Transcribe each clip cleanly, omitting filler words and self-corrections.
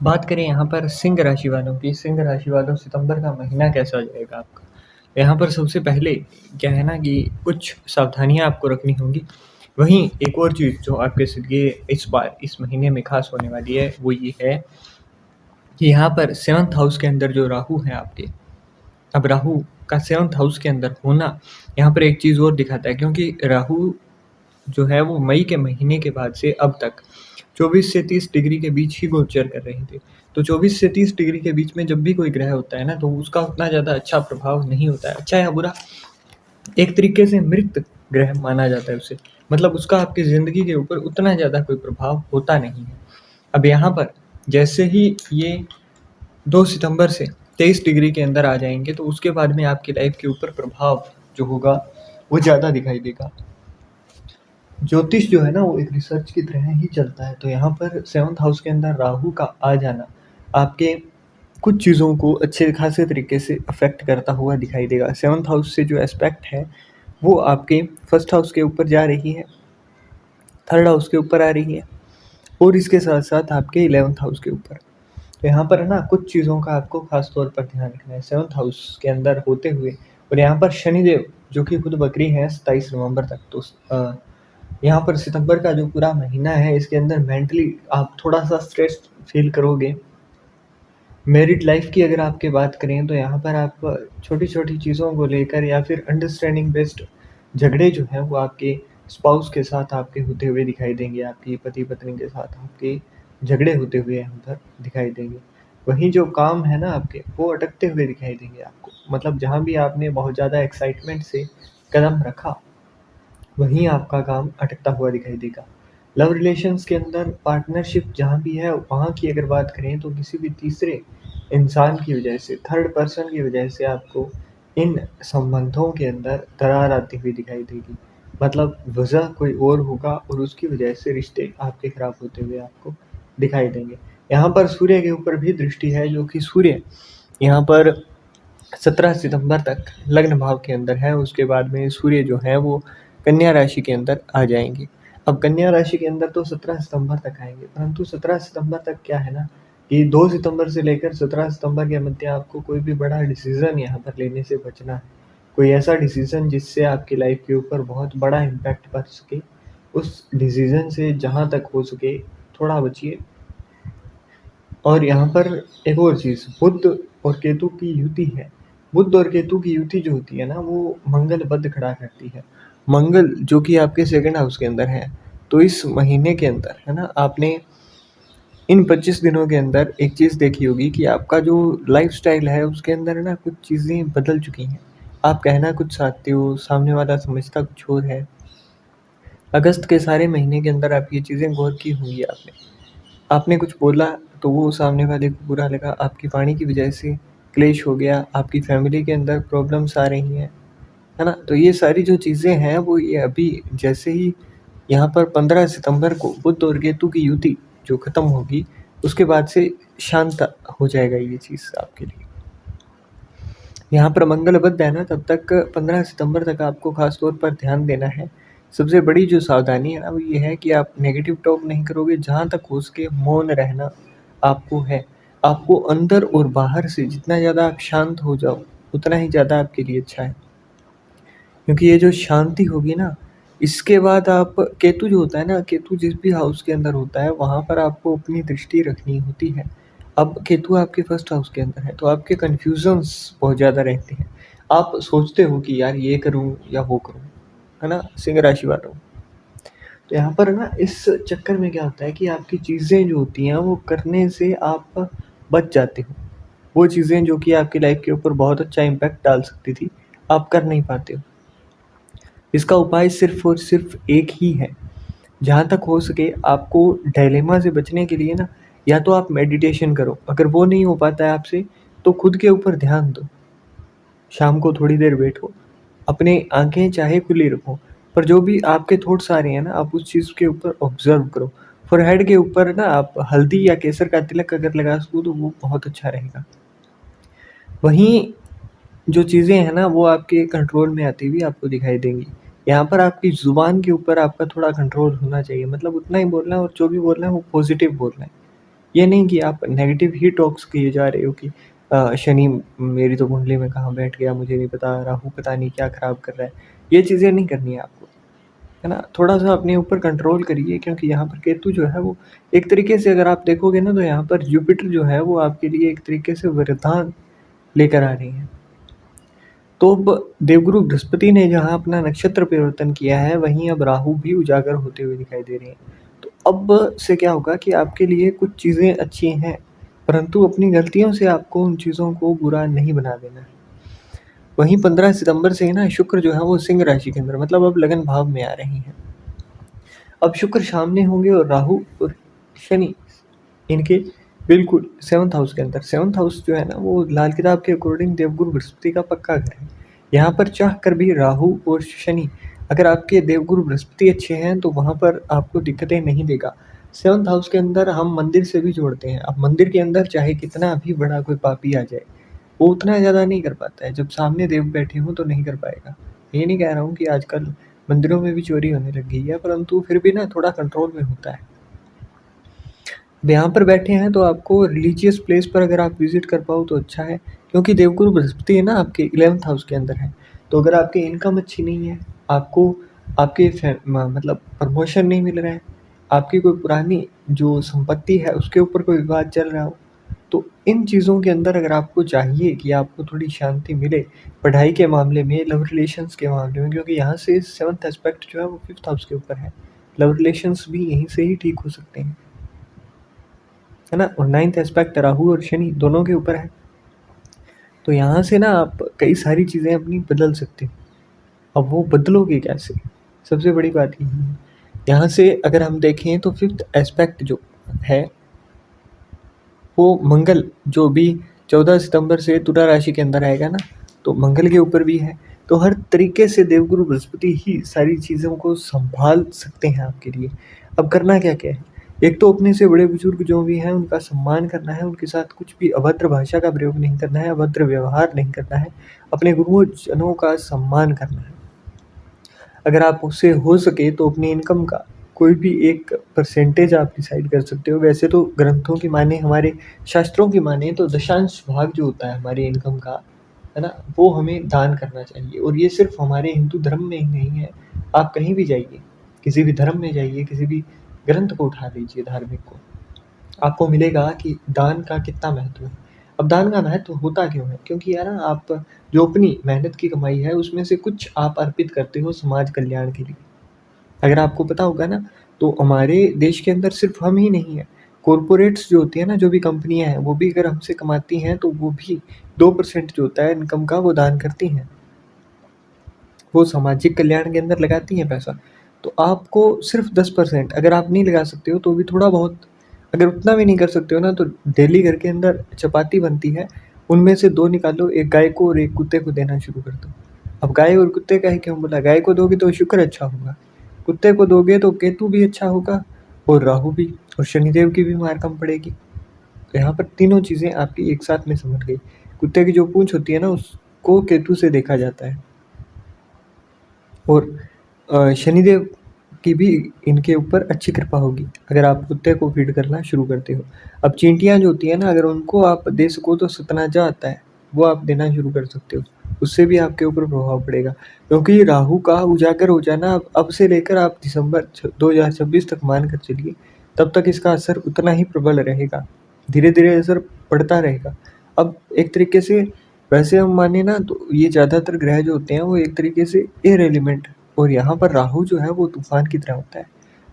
बात करें यहाँ पर सिंह राशि वालों की, सिंह राशि वालों सितंबर का महीना कैसा जाएगा आपका? यहाँ पर सबसे पहले क्या है ना कि कुछ सावधानियाँ आपको रखनी होंगी। वहीं एक और चीज़ जो आपके लिए इस बार इस महीने में खास होने वाली है वो ये है कि यहाँ पर 7th हाउस के अंदर जो राहु है आपके, अब राहु का 7th हाउस के अंदर होना यहाँ पर एक चीज़ और दिखाता है, क्योंकि राहु जो है वो मई के महीने के बाद से अब तक 24 से 30 डिग्री के बीच ही गोचर कर रहे थे। तो 24 से 30 डिग्री के बीच में जब भी कोई ग्रह होता है ना, तो उसका उतना ज़्यादा अच्छा प्रभाव नहीं होता है, अच्छा या बुरा। एक तरीके से मृत ग्रह माना जाता है उसे, मतलब उसका आपकी ज़िंदगी के ऊपर उतना ज़्यादा कोई प्रभाव होता नहीं है। अब यहाँ पर जैसे ही ये 2 सितंबर से 23 डिग्री के अंदर आ जाएंगे, तो उसके बाद में आपकी लाइफ के ऊपर प्रभाव जो होगा वो ज़्यादा दिखाई देगा। ज्योतिष जो है ना वो एक रिसर्च की तरह ही चलता है, तो यहाँ पर 7th हाउस के अंदर राहु का आ जाना आपके कुछ चीज़ों को अच्छे खासे तरीके से अफेक्ट करता हुआ दिखाई देगा। 7th हाउस से जो एस्पेक्ट है वो आपके 1st हाउस के ऊपर जा रही है, 3rd हाउस के ऊपर आ रही है और इसके साथ साथ आपके 11th हाउस के ऊपर। तो यहाँ पर है ना कुछ चीज़ों का आपको खास तौर पर ध्यान रखना है 7th हाउस के अंदर होते हुए। और यहाँ पर शनिदेव जो कि खुद बकरी हैं 27 नवंबर तक, तो यहाँ पर सितंबर का जो पूरा महीना है इसके अंदर मेंटली आप थोड़ा सा स्ट्रेस फील करोगे। मैरिड लाइफ की अगर आपकी बात करें तो यहाँ पर आप छोटी छोटी चीज़ों को लेकर या फिर अंडरस्टैंडिंग बेस्ड झगड़े जो हैं वो आपके स्पाउस के साथ आपके होते हुए दिखाई देंगे, आपकी पति पत्नी के साथ आपके झगड़े होते हुए यहाँ पर दिखाई देंगे। वहीं जो काम है ना आपके वो अटकते हुए दिखाई देंगे आपको, मतलब जहाँ भी आपने बहुत ज़्यादा एक्साइटमेंट से कदम रखा वहीं आपका काम अटकता हुआ दिखाई देगा। लव रिलेशंस के अंदर पार्टनरशिप जहाँ भी है वहाँ की अगर बात करें तो किसी भी तीसरे इंसान की वजह से, थर्ड पर्सन की वजह से आपको इन संबंधों के अंदर दरार आती हुई दिखाई देगी। मतलब वजह कोई और होगा और उसकी वजह से रिश्ते आपके खराब होते हुए आपको दिखाई देंगे। यहाँ पर सूर्य के ऊपर भी दृष्टि है, जो कि सूर्य यहाँ पर 17 सितंबर तक लग्न भाव के अंदर है। उसके बाद में सूर्य जो है वो कन्या राशि के अंदर आ जाएंगे। अब कन्या राशि के अंदर तो 17 सितंबर तक आएंगे, परंतु 17 सितंबर तक क्या है ना कि 2 सितंबर से लेकर 17 सितंबर के मध्य आपको कोई भी बड़ा डिसीजन यहाँ पर लेने से बचना है। कोई ऐसा डिसीजन जिससे आपकी लाइफ के ऊपर बहुत बड़ा इम्पैक्ट पड़ सके, उस डिसीजन से जहाँ तक हो सके थोड़ा बचिए। और यहाँ पर एक और चीज़, बुध और केतु की युति है। बुध और केतु की युति जो होती है ना वो मंगल बद खड़ा करती है। मंगल जो कि आपके 2nd हाउस के अंदर है, तो इस महीने के अंदर है ना आपने इन 25 दिनों के अंदर एक चीज़ देखी होगी कि आपका जो लाइफस्टाइल है उसके अंदर है ना कुछ चीज़ें बदल चुकी हैं। आप कहना कुछ चाहते हो, सामने वाला समझता कुछ और है। अगस्त के सारे महीने के अंदर आप ये चीज़ें गौर की होंगी आपने। आपने कुछ बोला तो वो सामने वाले को बुरा लगा, आपकी वाणी की वजह से क्लेश हो गया, आपकी फैमिली के अंदर प्रॉब्लम्स आ रही हैं, है ना? तो ये सारी जो चीज़ें हैं वो ये अभी जैसे ही यहाँ पर 15 सितंबर को बुध और केतु की युति जो ख़त्म होगी उसके बाद से शांत हो जाएगा ये चीज़ आपके लिए। यहाँ पर मंगल बद है ना, तब तक 15 सितंबर तक आपको खास तौर पर ध्यान देना है। सबसे बड़ी जो सावधानी है ना वो ये है कि आप नेगेटिव टॉक नहीं करोगे, जहाँ तक हो सके मौन रहना आपको है। आपको अंदर और बाहर से जितना ज़्यादा आप शांत हो जाओ उतना ही ज़्यादा आपके लिए अच्छा है, क्योंकि ये जो शांति होगी ना इसके बाद आप केतु जो होता है ना, केतु जिस भी हाउस के अंदर होता है वहाँ पर आपको अपनी दृष्टि रखनी होती है। अब केतु आपके 1st हाउस के अंदर है तो आपके कन्फ्यूजन्स बहुत ज़्यादा रहते हैं। आप सोचते हो कि यार ये करूँ या वो करूँ, है ना, सिंह राशि वालों। तो यहाँ पर ना इस चक्कर में क्या होता है कि आपकी चीज़ें जो होती हैं वो करने से आप बच जाते हो। वो चीज़ें जो कि आपकी लाइफ के ऊपर बहुत अच्छा इम्पैक्ट डाल सकती थी, आप कर नहीं पाते हो। इसका उपाय सिर्फ़ और सिर्फ़ एक ही है। जहाँ तक हो सके आपको डायलेमा से बचने के लिए ना या तो आप मेडिटेशन करो, अगर वो नहीं हो पाता है आपसे तो खुद के ऊपर ध्यान दो। शाम को थोड़ी देर बैठो, अपने आँखें चाहे खुली रखो, पर जो भी आपके थॉट्स आ रहे हैं ना आप उस चीज़ के ऊपर ऑब्ज़र्व करो। फ़ोरहेड के ऊपर ना आप हल्दी या केसर का तिलक अगर लगा सको तो वो बहुत अच्छा रहेगा। वहीं जो चीज़ें हैं ना वो आपके कंट्रोल में आती हुई आपको दिखाई देंगी। यहाँ पर आपकी ज़ुबान के ऊपर आपका थोड़ा कंट्रोल होना चाहिए, मतलब उतना ही बोलना है और जो भी बोलना है वो पॉज़िटिव बोलना है। ये नहीं कि आप नेगेटिव ही टॉक्स किए जा रहे हो कि शनि मेरी तो कुंडली में कहाँ बैठ गया मुझे नहीं पता, राहु पता नहीं क्या खराब कर रहा है। ये चीज़ें नहीं करनी है आपको, है ना? थोड़ा-सा अपने ऊपर कंट्रोल करिए, क्योंकि यहाँ पर केतु जो है वो एक तरीके से अगर आप देखोगे ना, तो यहाँ पर जुपिटर जो है वो आपके लिए एक तरीके से वरदान लेकर आ रही हैं। तो अब देवगुरु बृहस्पति ने जहाँ अपना नक्षत्र परिवर्तन किया है, वहीं अब राहु भी उजागर होते हुए दिखाई दे रहे हैं। तो अब से क्या होगा कि आपके लिए कुछ चीज़ें अच्छी हैं, परंतु अपनी गलतियों से आपको उन चीज़ों को बुरा नहीं बना देना है। वहीं 15 सितंबर से ना शुक्र जो है वो सिंह राशि के अंदर, मतलब अब लगन भाव में आ रही हैं। अब शुक्र सामने होंगे और राहु और शनि इनके बिल्कुल 7th हाउस के अंदर। 7th हाउस जो है ना वो लाल किताब के अकॉर्डिंग देवगुरु बृहस्पति का पक्का घर है। यहाँ पर चाह कर भी राहु और शनि, अगर आपके देवगुरु बृहस्पति अच्छे हैं तो वहाँ पर आपको दिक्कतें नहीं देगा। 7th हाउस के अंदर हम मंदिर से भी जोड़ते हैं। अब मंदिर के अंदर चाहे कितना भी बड़ा कोई पापी आ जाए, वो उतना ज़्यादा नहीं कर पाता है। जब सामने देव बैठे हों तो नहीं कर पाएगा। ये नहीं कह रहा हूँ कि आजकल मंदिरों में भी चोरी होने लग गई है, परंतु फिर भी ना थोड़ा कंट्रोल में होता है। अब यहाँ पर बैठे हैं तो आपको रिलीजियस प्लेस पर अगर आप विजिट कर पाओ तो अच्छा है, क्योंकि देवगुरु बृहस्पति है ना आपके 11th हाउस के अंदर है। तो अगर आपकी इनकम अच्छी नहीं है, आपको आपके मतलब प्रमोशन नहीं मिल रहा है, आपकी कोई पुरानी जो संपत्ति है उसके ऊपर कोई विवाद चल रहा हो, तो इन चीज़ों के अंदर अगर आपको चाहिए कि आपको थोड़ी शांति मिले, पढ़ाई के मामले में, लव रिलेशंस के मामले में, क्योंकि यहाँ से 7th एस्पेक्ट जो है वो 5th हाउस के ऊपर है। लव रिलेशंस भी यहीं से ही ठीक हो सकते हैं, है ना? और 9th एस्पेक्ट राहु और शनि दोनों के ऊपर है। तो यहाँ से ना आप कई सारी चीज़ें अपनी बदल सकते हो। अब वो बदलोगे कैसे? सबसे बड़ी बात यही है। यहाँ से अगर हम देखें तो 5th एस्पेक्ट जो है वो मंगल, जो भी 14 सितंबर से तुला राशि के अंदर आएगा ना, तो मंगल के ऊपर भी है। तो हर तरीके से देवगुरु बृहस्पति ही सारी चीज़ों को संभाल सकते हैं आपके लिए। अब करना क्या-क्या है? एक तो अपने से बड़े बुजुर्ग जो भी हैं उनका सम्मान करना है, उनके साथ कुछ भी अभद्र भाषा का प्रयोग नहीं करना है, अभद्र व्यवहार नहीं करना है, अपने गुरुजनों का सम्मान करना है। अगर आप उससे हो सके तो अपनी इनकम का कोई भी एक परसेंटेज आप डिसाइड कर सकते हो। वैसे तो ग्रंथों की माने, हमारे शास्त्रों की माने तो दशांश भाग जो होता है हमारी इनकम का, है ना? वो हमें दान करना चाहिए। और ये सिर्फ हमारे हिंदू धर्म में ही नहीं है, आप कहीं भी जाइए, किसी भी धर्म में जाइए, किसी भी ग्रंथ को उठा लीजिए धार्मिक को, आपको मिलेगा कि दान का कितना महत्व है। अब दान का महत्व होता क्यों है? क्योंकि यार आप जो अपनी मेहनत की कमाई है उसमें से कुछ आप अर्पित करते हो समाज कल्याण के लिए। अगर आपको पता होगा ना, तो हमारे देश के अंदर सिर्फ हम ही नहीं है, कॉरपोरेट्स जो होती है ना, जो भी कंपनियां हैं वो भी अगर हमसे कमाती हैं तो वो भी 2% जो होता है इनकम का वो दान करती हैं, वो सामाजिक कल्याण के अंदर लगाती हैं पैसा। तो आपको सिर्फ 10%, अगर आप नहीं लगा सकते हो तो भी थोड़ा बहुत, अगर उतना भी नहीं कर सकते हो ना, तो डेली घर के अंदर चपाती बनती है, उनमें से 2 निकालो, एक गाय को और एक कुत्ते को देना शुरू कर दो। अब गाय और कुत्ते का ही क्यों बोला? गाय को दोगे तो शुक्र अच्छा होगा, कुत्ते को दोगे तो केतु भी अच्छा होगा, और राहु भी, और शनिदेव की भी मार कम पड़ेगी। तो यहाँ पर तीनों चीज़ें आपकी एक साथ में समझ गई। कुत्ते की जो पूंछ होती है ना उसको केतु से देखा जाता है, और शनिदेव की भी इनके ऊपर अच्छी कृपा होगी अगर आप कुत्ते को फीड करना शुरू करते हो। अब चींटियाँ जो होती है ना, अगर उनको आप दे सको तो सतनाजा आता है, वो आप देना शुरू कर सकते हो, उससे भी आपके ऊपर प्रभाव पड़ेगा। क्योंकि राहु का उजागर हो जाना अब से लेकर आप दिसंबर 2026 तक मान कर चलिए, तब तक इसका असर उतना ही प्रबल रहेगा, धीरे धीरे असर पड़ता रहेगा। अब एक तरीके से वैसे हम माने ना तो ये ज़्यादातर ग्रह जो होते हैं वो एक तरीके से एयर एलिमेंट, और यहाँ पर राहु जो है वो तूफान की तरह होता है।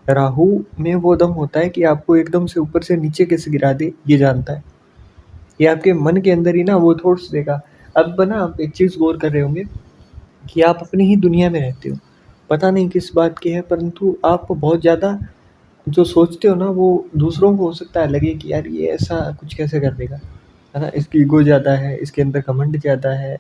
राहु में वो दम होता है कि आपको एकदम से ऊपर से नीचे कैसे गिरा दे ये जानता है, ये आपके मन के अंदर ही ना वो थॉट्स देगा। अब ना आप एक चीज़ गौर कर रहे होंगे कि आप अपनी ही दुनिया में रहते हो, पता नहीं किस बात की है, परंतु आप बहुत ज़्यादा जो सोचते हो ना वो दूसरों को हो सकता है लगे कि यार ये ऐसा कुछ कैसे कर देगा, है ना? इसकी ईगो ज़्यादा है, इसके अंदर घमंड ज़्यादा है।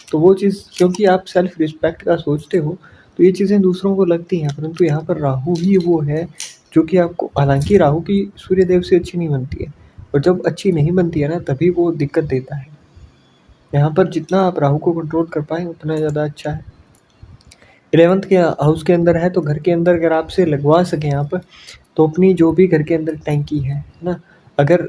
तो वो चीज़, क्योंकि आप सेल्फ रिस्पेक्ट का सोचते हो तो ये चीज़ें दूसरों को लगती हैं, परंतु यहाँ पर राहु ही वो है जो कि आपको, हालांकि राहु की सूर्य देव से अच्छी नहीं बनती है, और जब अच्छी नहीं बनती है ना तभी वो दिक्कत देता है। यहाँ पर जितना आप राहु को कंट्रोल कर पाएँ उतना ज़्यादा अच्छा है। 11th के हाउस के अंदर है तो घर के अंदर अगर आपसे लगवा सकें आप, तो अपनी जो भी घर के अंदर टैंकी है ना, अगर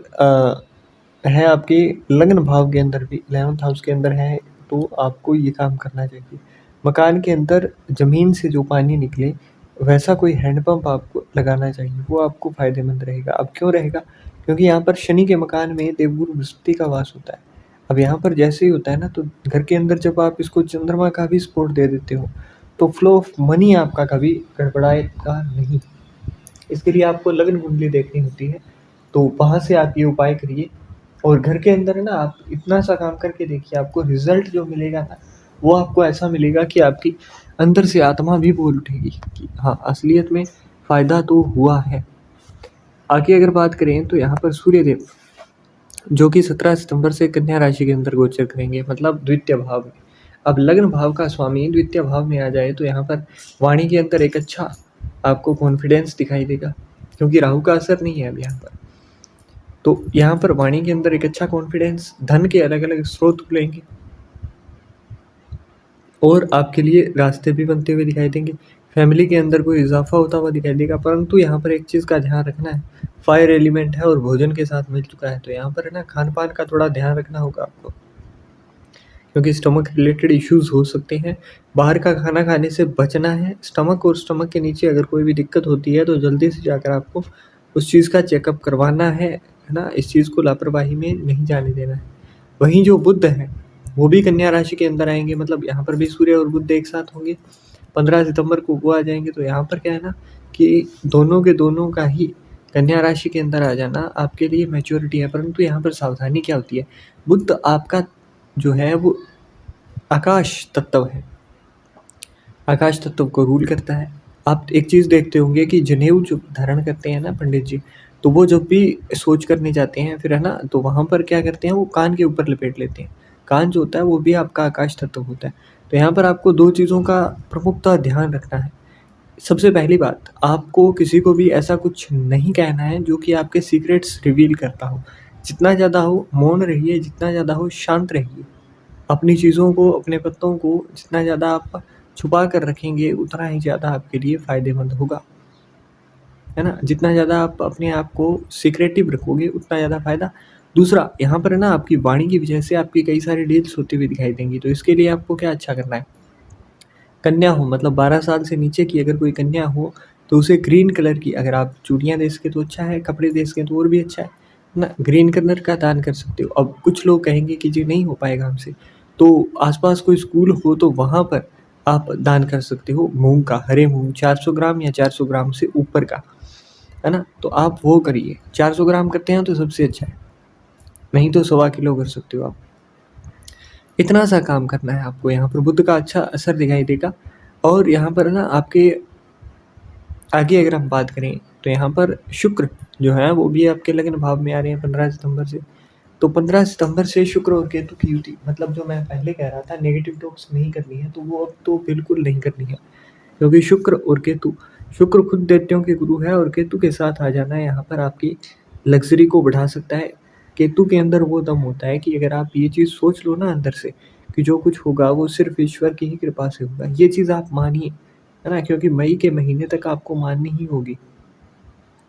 है आपके लग्न भाव के अंदर भी 11th हाउस के अंदर है, तो आपको ये काम करना चाहिए। मकान के अंदर ज़मीन से जो पानी निकले वैसा कोई हैंडपंप आपको लगाना चाहिए, वो आपको फ़ायदेमंद रहेगा। अब क्यों रहेगा? क्योंकि यहाँ पर शनि के मकान में देवगुरु बृहस्पति का वास होता है। अब यहाँ पर जैसे ही होता है ना, तो घर के अंदर जब आप इसको चंद्रमा का भी सपोर्ट दे देते हो, तो फ्लो ऑफ मनी आपका कभी गड़बड़ाएगा नहीं। इसके लिए आपको लग्न कुंडली देखनी होती है, तो वहाँ से आप ये उपाय करिए। और घर के अंदर है ना, आप इतना सा काम करके देखिए, आपको रिजल्ट जो मिलेगा ना, वो आपको ऐसा मिलेगा कि आपकी अंदर से आत्मा भी बोल उठेगी कि हाँ, असलियत में फ़ायदा तो हुआ है। आगे अगर बात करें तो यहाँ पर सूर्यदेव जो कि 17 सितंबर से कन्या राशि के अंदर गोचर करेंगे, मतलब द्वितीय भाव में। अब लग्न भाव का स्वामी द्वितीय भाव में आ जाए तो यहाँ पर वाणी के अंदर एक अच्छा आपको कॉन्फिडेंस दिखाई देगा, क्योंकि राहु का असर नहीं है अब यहाँ पर। तो यहाँ पर वाणी के अंदर एक अच्छा कॉन्फिडेंस, धन के अलग अलग स्रोत खुलेंगे और आपके लिए रास्ते भी बनते हुए दिखाई देंगे। फैमिली के अंदर कोई इजाफा होता हुआ दिखाई देगा, परंतु यहाँ पर एक चीज़ का ध्यान रखना है, फायर एलिमेंट है और भोजन के साथ मिल चुका है, तो यहाँ पर है ना, खान पान का थोड़ा ध्यान रखना होगा आपको, क्योंकि स्टमक रिलेटेड इश्यूज हो सकते हैं। बाहर का खाना खाने से बचना है। स्टमक और स्टमक के नीचे अगर कोई भी दिक्कत होती है तो जल्दी से जाकर आपको उस चीज़ का चेकअप करवाना है ना। इस चीज़ को लापरवाही में नहीं जाने देना है। वहीं जो बुध है वो भी कन्या राशि के अंदर आएंगे, मतलब यहाँ पर भी सूर्य और बुध एक साथ होंगे। 15 सितंबर को वो आ जाएंगे, तो यहाँ पर क्या है ना कि दोनों के दोनों का ही कन्या राशि के अंदर आ जाना आपके लिए मैच्योरिटी है। परंतु यहाँ पर सावधानी क्या होती है, बुध आपका जो है वो आकाश तत्व है, आकाश तत्व को रूल करता है। आप एक चीज़ देखते होंगे कि जनेऊ जो धारण करते हैं ना पंडित जी, तो वो जब भी सोच करने जाते हैं फिर है ना, तो वहाँ पर क्या करते हैं, वो कान के ऊपर लपेट लेते हैं। कान जो होता है वो भी आपका आकाश तत्व होता है। तो यहाँ पर आपको 2 चीज़ों का प्रमुखतः ध्यान रखना है। सबसे पहली बात, आपको किसी को भी ऐसा कुछ नहीं कहना है जो कि आपके सीक्रेट्स रिवील करता हो। जितना ज़्यादा हो मौन रहिए, जितना ज़्यादा हो शांत रहिए। अपनी चीज़ों को, अपने पत्तों को जितना ज़्यादा आप छुपा कर रखेंगे उतना ही ज़्यादा आपके लिए फ़ायदेमंद होगा, है ना। जितना ज़्यादा आप अपने आप को सीक्रेटिव रखोगे उतना ज़्यादा फ़ायदा। दूसरा, यहाँ पर है ना, आपकी वाणी की वजह से आपकी कई सारी डील्स होती हुई दिखाई देंगी, तो इसके लिए आपको क्या अच्छा करना है, कन्या हो, मतलब 12 साल से नीचे की अगर कोई कन्या हो तो उसे ग्रीन कलर की, अगर आप चूड़ियाँ दे सकें तो अच्छा है, कपड़े दे सकें तो और भी अच्छा है ना। ग्रीन कलर का दान कर सकते हो। अब कुछ लोग कहेंगे कि जी नहीं हो पाएगा हमसे, तो आसपास कोई स्कूल हो तो वहाँ पर आप दान कर सकते हो मूंग का, हरे मूंग 400 ग्राम या 400 ग्राम से ऊपर का, है ना। तो आप वो करिए, 400 ग्राम करते हैं तो सबसे अच्छा है, नहीं तो 1.25 किलो कर सकते हो आप। इतना सा काम करना है आपको। यहाँ पर बुध का अच्छा असर दिखाई देगा। और यहाँ पर ना आपके आगे अगर हम बात करें तो यहाँ पर शुक्र जो है वो भी आपके लग्न भाव में आ रहे हैं 15 सितंबर से। तो 15 सितंबर से शुक्र और केतु की युति, मतलब जो मैं पहले कह रहा था नेगेटिव टॉक्स नहीं करनी है, तो वो अब तो बिल्कुल नहीं करनी है, क्योंकि शुक्र और केतु, शुक्र खुद दैत्यों के गुरु है और केतु के साथ आ जाना यहाँ पर आपकी लग्जरी को बढ़ा सकता है। केतु के अंदर वो दम होता है कि अगर आप ये चीज़ सोच लो ना अंदर से कि जो कुछ होगा वो सिर्फ ईश्वर की ही कृपा से होगा, ये चीज़ आप मानिए, है ना। क्योंकि मई के महीने तक आपको माननी ही होगी,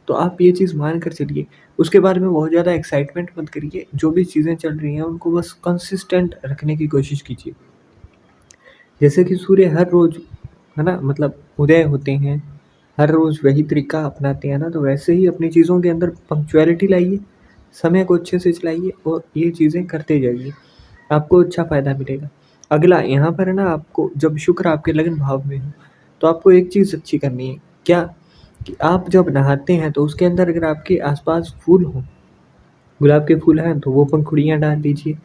तो आप ये चीज़ मान कर चलिए। उसके बारे में बहुत ज़्यादा एक्साइटमेंट मत करिए, जो भी चीज़ें चल रही हैं उनको बस कंसिस्टेंट रखने की कोशिश कीजिए। जैसे कि सूर्य हर रोज़, है ना, मतलब उदय होते हैं, हर रोज़ वही तरीका अपनाते हैं ना, तो वैसे ही अपनी चीज़ों के अंदर पंक्चुअलिटी लाइए, समय को अच्छे से चलाइए और ये चीज़ें करते जाइए, आपको अच्छा फ़ायदा मिलेगा। अगला यहाँ पर है ना, आपको जब शुक्र आपके लग्न भाव में हो तो आपको एक चीज़ अच्छी करनी है, क्या कि आप जब नहाते हैं तो उसके अंदर अगर आपके आसपास फूल हो, गुलाब के फूल हैं तो वो पंखुड़ियाँ डाल दीजिए।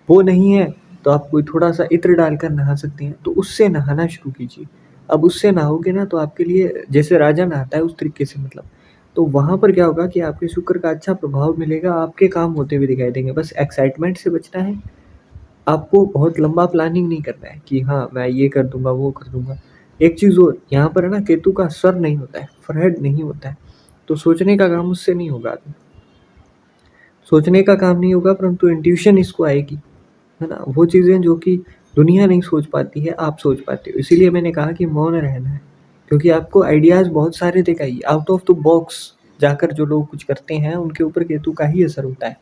वो नहीं है तो आप कोई थोड़ा-सा इत्र डालकर नहा सकते हैं, तो उससे नहाना शुरू कीजिए। अब उससे नहाओगे ना तो आपके लिए जैसे राजा नहाता है उस तरीके से, मतलब तो वहाँ पर क्या होगा कि आपके शुक्र का अच्छा प्रभाव मिलेगा, आपके काम होते हुए दिखाई देंगे। बस एक्साइटमेंट से बचना है, आपको बहुत लंबा प्लानिंग नहीं करना है कि हाँ, मैं ये कर दूँगा, वो कर दूँगा। एक चीज़ और, यहाँ पर है ना, केतु का सर नहीं होता है, फ़ोरहेड नहीं होता है, तो सोचने का काम उससे नहीं होगा। सोचने का काम नहीं होगा, परंतु इंट्यूशन इसको आएगी, है ना। वो चीज़ें जो कि दुनिया नहीं सोच पाती है, आप सोच पाते हो। इसीलिए मैंने कहा कि मौन रहना है, क्योंकि आपको आइडियाज़ बहुत सारे देगा ये, आउट ऑफ द बॉक्स जाकर जो लोग कुछ करते हैं उनके ऊपर केतु का ही असर होता है।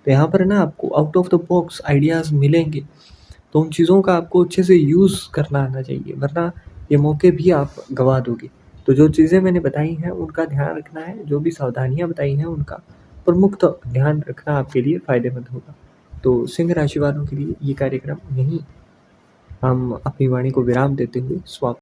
तो यहाँ पर ना आपको out of the box ideas मिलेंगे, तो उन चीज़ों का आपको अच्छे से यूज़ करना आना चाहिए, वरना ये मौके भी आप गँवा दोगे। तो जो चीज़ें मैंने बताई हैं उनका ध्यान रखना है, जो भी सावधानियाँ बताई हैं उनका प्रमुखतः ध्यान रखना आपके लिए फ़ायदेमंद होगा। तो सिंह राशि वालों के लिए ये कार्यक्रम यहीं हम अपनी वाणी को विराम देते हुए समाप्त